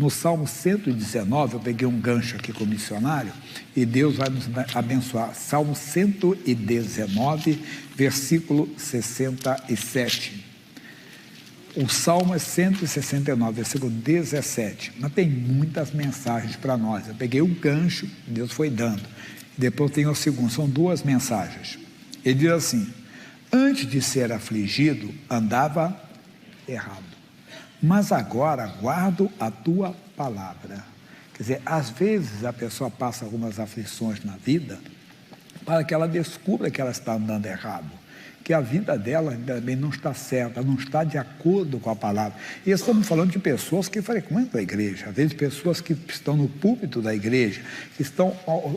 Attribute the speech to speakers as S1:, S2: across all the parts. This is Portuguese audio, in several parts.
S1: No Salmo 119, eu peguei um gancho aqui com o missionário, e Deus vai nos abençoar. Salmo 119, versículo 67. O Salmo é 169, versículo 17. Mas tem muitas mensagens para nós. Eu peguei um gancho, Deus foi dando. Depois tem o segundo, são duas mensagens. Ele diz assim: antes de ser afligido, andava errado, mas agora guardo a tua palavra. Quer dizer, às vezes a pessoa passa algumas aflições na vida para que ela descubra que ela está andando errado, que a vida dela também não está certa, não está de acordo com a palavra. E estamos falando de pessoas que frequentam a igreja, às vezes pessoas que estão no púlpito da igreja, que estão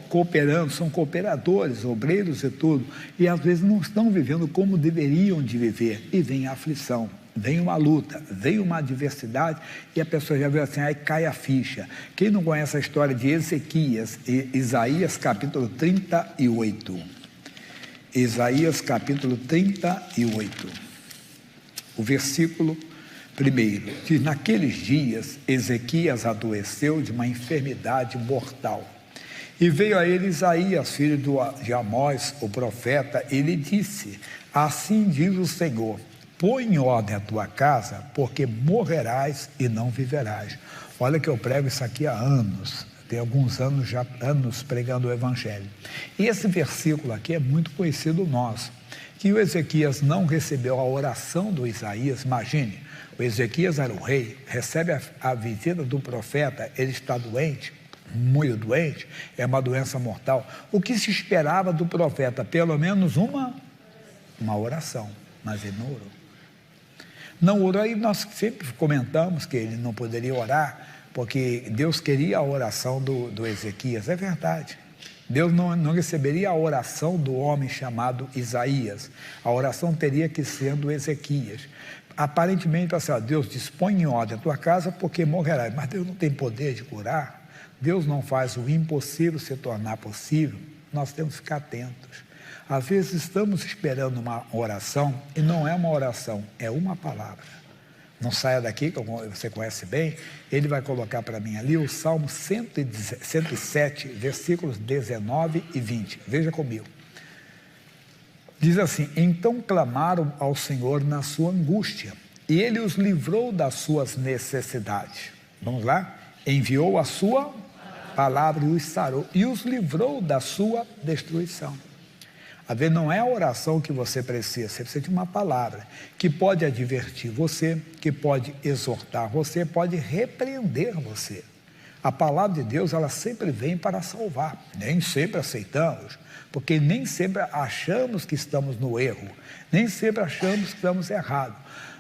S1: cooperando, são cooperadores, obreiros e tudo, e às vezes não estão vivendo como deveriam de viver, e vem a aflição, vem uma luta, vem uma adversidade, e a pessoa já vê assim, aí cai a ficha. Quem não conhece a história de Ezequias, Isaías capítulo 38, Isaías capítulo 38, o versículo 1, diz: naqueles dias Ezequias adoeceu de uma enfermidade mortal, e veio a ele Isaías, filho de Amós, o profeta, e lhe disse: assim diz o Senhor, põe em ordem a tua casa, porque morrerás e não viverás. Olha que eu prego isso aqui há anos, tem alguns anos, já anos pregando o Evangelho. E esse versículo aqui é muito conhecido nosso, que o Ezequias não recebeu a oração do Isaías. Imagine, o Ezequias era o rei, recebe a visita do profeta, ele está doente, muito doente, é uma doença mortal. O que se esperava do profeta? Pelo menos uma oração, mas ele não orou. Não orou, e nós sempre comentamos que ele não poderia orar, porque Deus queria a oração do Ezequias. É verdade, Deus não receberia a oração do homem chamado Isaías, a oração teria que ser do Ezequias. Aparentemente, assim, Deus dispõe em ordem a tua casa, porque morrerás, mas Deus não tem poder de curar, Deus não faz o impossível se tornar possível. Nós temos que ficar atentos. Às vezes estamos esperando uma oração, e não é uma oração, é uma palavra. Não saia daqui, que você conhece bem, ele vai colocar para mim ali o Salmo 107, versículos 19 e 20. Veja comigo. Diz assim: então clamaram ao Senhor na sua angústia, e ele os livrou das suas necessidades. Vamos lá? Enviou a sua palavra e os sarou, e os livrou da sua destruição. Às vezes não é a oração que você precisa de uma palavra que pode advertir você, que pode exortar você, pode repreender você. A palavra de Deus, ela sempre vem para salvar. Nem sempre aceitamos, porque nem sempre achamos que estamos no erro, nem sempre achamos que estamos errados.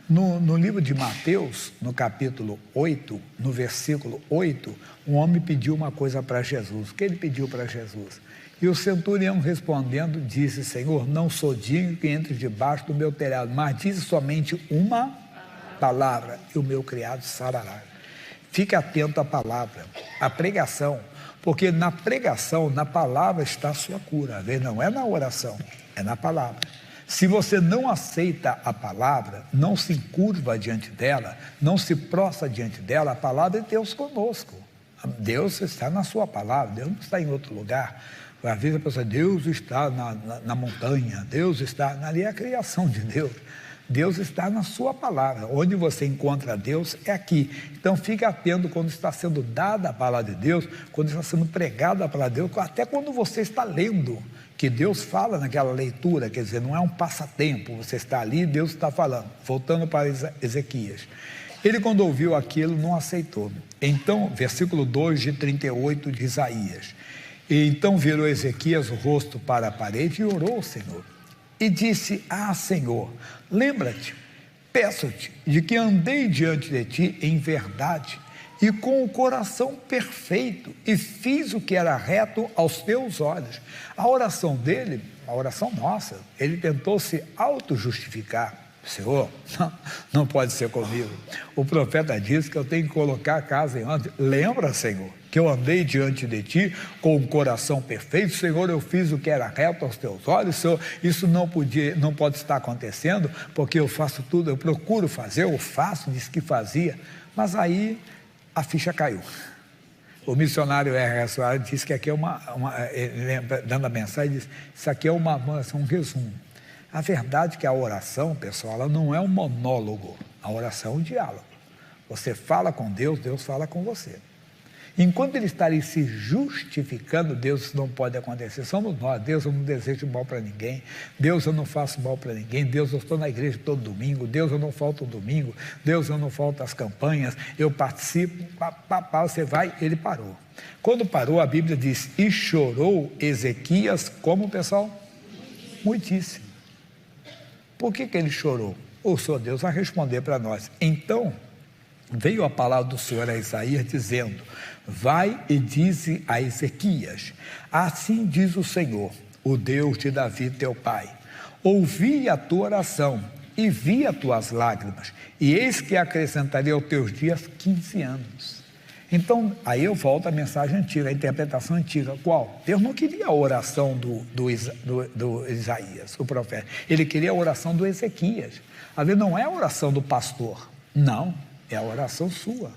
S1: No livro de Mateus, no capítulo 8, no versículo 8, um homem pediu uma coisa para Jesus. O que ele pediu para Jesus? E o centurião respondendo disse: Senhor, não sou digno que entre debaixo do meu telhado, mas dize somente uma palavra e o meu criado sarará. Fique atento à palavra, à pregação, porque na pregação, na palavra está a sua cura. Não é na oração, é na palavra. Se você não aceita a palavra, não se curva diante dela, não se prostra diante dela, a palavra é Deus conosco. Deus está na sua palavra, Deus não está em outro lugar. Às vezes a pessoa, Deus está na montanha, Deus está, ali é a criação de Deus. Deus está na sua palavra, onde você encontra Deus é aqui. Então fique atento quando está sendo dada a palavra de Deus, quando está sendo pregada a palavra de Deus, até quando você está lendo, que Deus fala naquela leitura, quer dizer, não é um passatempo, você está ali, Deus está falando. Voltando para Ezequias, ele quando ouviu aquilo não aceitou. Então, versículo 2 de 38 de Isaías: e então virou Ezequias o rosto para a parede e orou ao Senhor, e disse: Senhor, lembra-te, peço-te, de que andei diante de ti em verdade e com o coração perfeito, e fiz o que era reto aos teus olhos. A oração dele, a oração nossa, ele tentou se auto-justificar. Senhor, não pode ser comigo. O profeta diz que eu tenho que colocar a casa em ordem. Lembra, Senhor, que eu andei diante de ti com o coração perfeito. Senhor, eu fiz o que era reto aos teus olhos. Senhor, isso não pode estar acontecendo, porque eu faço tudo, eu procuro fazer, eu faço, disse que fazia. Mas aí a ficha caiu. O missionário R. Soares disse que aqui é dando a mensagem, disse, isso aqui é um resumo. A verdade é que a oração, pessoal, ela não é um monólogo, a oração é um diálogo. Você fala com Deus, Deus fala com você. Enquanto ele está ali se justificando, Deus, isso não pode acontecer. Somos nós. Deus, eu não desejo mal para ninguém. Deus, eu não faço mal para ninguém. Deus, eu estou na igreja todo domingo. Deus, eu não falto o domingo. Deus, eu não falto as campanhas. Eu participo. Você vai, ele parou. Quando parou, a Bíblia diz, e chorou Ezequias, como, pessoal? Muitíssimo. Por que ele chorou? O Senhor Deus vai responder para nós. Então, veio a palavra do Senhor a Isaías dizendo, vai e dize a Ezequias, assim diz o Senhor, o Deus de Davi teu pai, ouvi a tua oração e vi as tuas lágrimas, e eis que acrescentarei aos teus dias 15 anos. Então, aí eu volto à mensagem antiga, a interpretação antiga. Qual? Deus não queria a oração do Isaías, o profeta, ele queria a oração do Ezequias. Ali não é a oração do pastor, não, é a oração sua.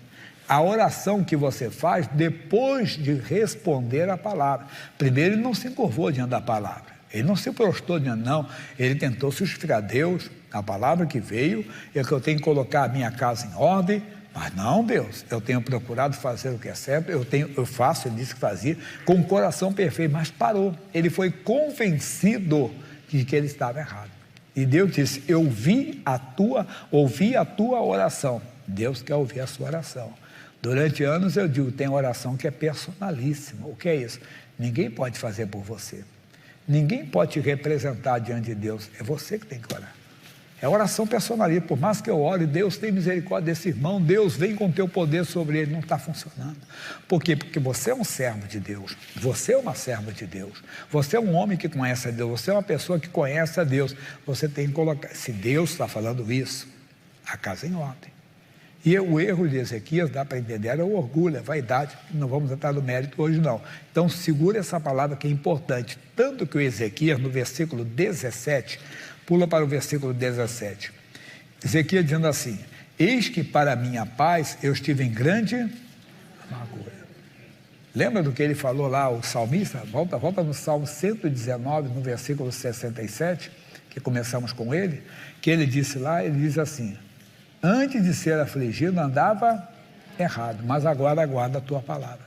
S1: A oração que você faz depois de responder a palavra. Primeiro, ele não se encurvou diante da palavra. Ele não se prostrou diante, não. Ele tentou justificar a Deus, a palavra que veio, é que eu tenho que colocar a minha casa em ordem. Mas não, Deus, eu tenho procurado fazer o que é certo, eu faço, ele disse que fazia, com o coração perfeito, mas parou. Ele foi convencido de que ele estava errado. E Deus disse, eu ouvi a tua oração. Deus quer ouvir a sua oração. Durante anos eu digo, tem oração que é personalíssima. O que é isso? Ninguém pode fazer por você. Ninguém pode te representar diante de Deus. É você que tem que orar. É oração personalíssima. Por mais que eu ore, Deus tem misericórdia desse irmão, Deus vem com o teu poder sobre ele. Não está funcionando. Por quê? Porque você é um servo de Deus. Você é uma serva de Deus. Você é um homem que conhece a Deus. Você é uma pessoa que conhece a Deus. Você tem que colocar, se Deus está falando isso, a casa em ordem. E o erro de Ezequias, dá para entender, era o orgulho, a vaidade, não vamos entrar no mérito hoje não. Então segura essa palavra que é importante, tanto que o Ezequias no versículo 17, pula para o versículo 17, Ezequias dizendo assim, eis que para a minha paz eu estive em grande amargura. Lembra do que ele falou lá, o salmista? Volta no Salmo 119, no versículo 67, que começamos com ele, que ele disse lá, ele diz assim, antes de ser afligido andava errado, mas agora aguarda a tua palavra.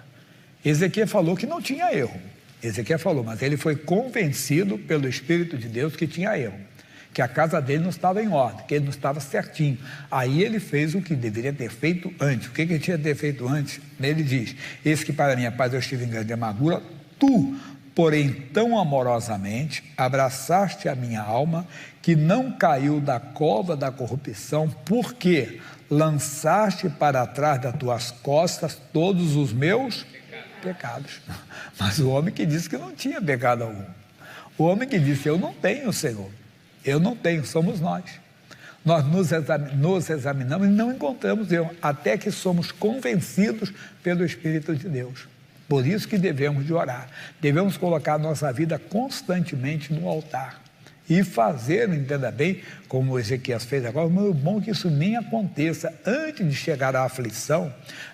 S1: Ezequiel falou que não tinha erro. Ezequiel falou, mas ele foi convencido pelo Espírito de Deus que tinha erro, que a casa dele não estava em ordem, que ele não estava certinho. Aí ele fez o que deveria ter feito antes. O que ele tinha que ter feito antes? Ele diz, eis que para minha paz eu estive em grande amargura, tu, porém tão amorosamente abraçaste a minha alma, que não caiu da cova da corrupção, porque lançaste para trás das tuas costas todos os meus pecados. Mas o homem que disse que não tinha pecado algum, o homem que disse, eu não tenho, Senhor, eu não tenho, somos nós. Nós nos examinamos e não encontramos erro, até que somos convencidos pelo Espírito de Deus. Por isso que devemos de orar, devemos colocar a nossa vida constantemente no altar e fazer, entenda bem, como o Ezequias fez agora, mas é bom que isso nem aconteça antes de chegar à aflição,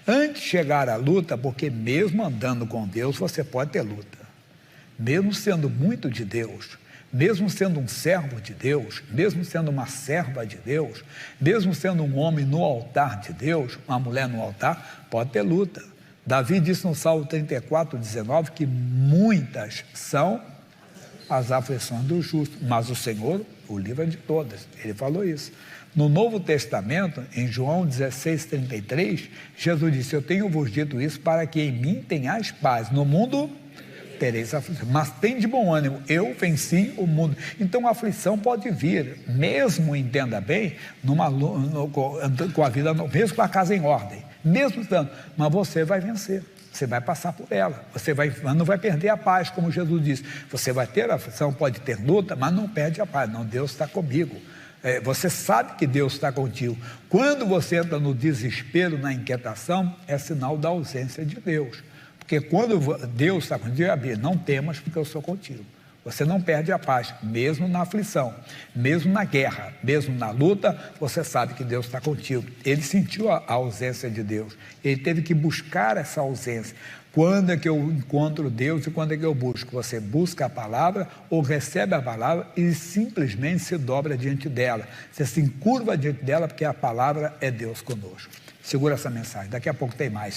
S1: antes de chegar à luta, porque mesmo andando com Deus, você pode ter luta, mesmo sendo muito de Deus, mesmo sendo um servo de Deus, mesmo sendo uma serva de Deus, mesmo sendo um homem no altar de Deus, uma mulher no altar, pode ter luta. Davi disse no Salmo 34, 19, que muitas são as aflições do justo, mas o Senhor o livra de todas. Ele falou isso. No Novo Testamento, em João 16, 33, Jesus disse, eu tenho-vos dito isso para que em mim tenhais paz. No mundo tereis aflição, mas tem de bom ânimo, eu venci o mundo. Então a aflição pode vir, mesmo, entenda bem, com a vida, mesmo com a casa em ordem, mesmo estando, mas você vai vencer. Você vai passar por ela, não vai perder a paz, como Jesus disse. Você vai ter aflição, pode ter luta, mas não perde a paz. Não, Deus está comigo. Você sabe que Deus está contigo. Quando você entra no desespero, na inquietação, é sinal da ausência de Deus. Porque quando Deus está contigo, não temas, porque eu sou contigo. Você não perde a paz, mesmo na aflição, mesmo na guerra, mesmo na luta, você sabe que Deus está contigo. Ele sentiu a ausência de Deus, ele teve que buscar essa ausência. Quando é que eu encontro Deus e quando é que eu busco? Você busca a palavra ou recebe a palavra e simplesmente se dobra diante dela. Você se encurva diante dela porque a palavra é Deus conosco. Segura essa mensagem, daqui a pouco tem mais.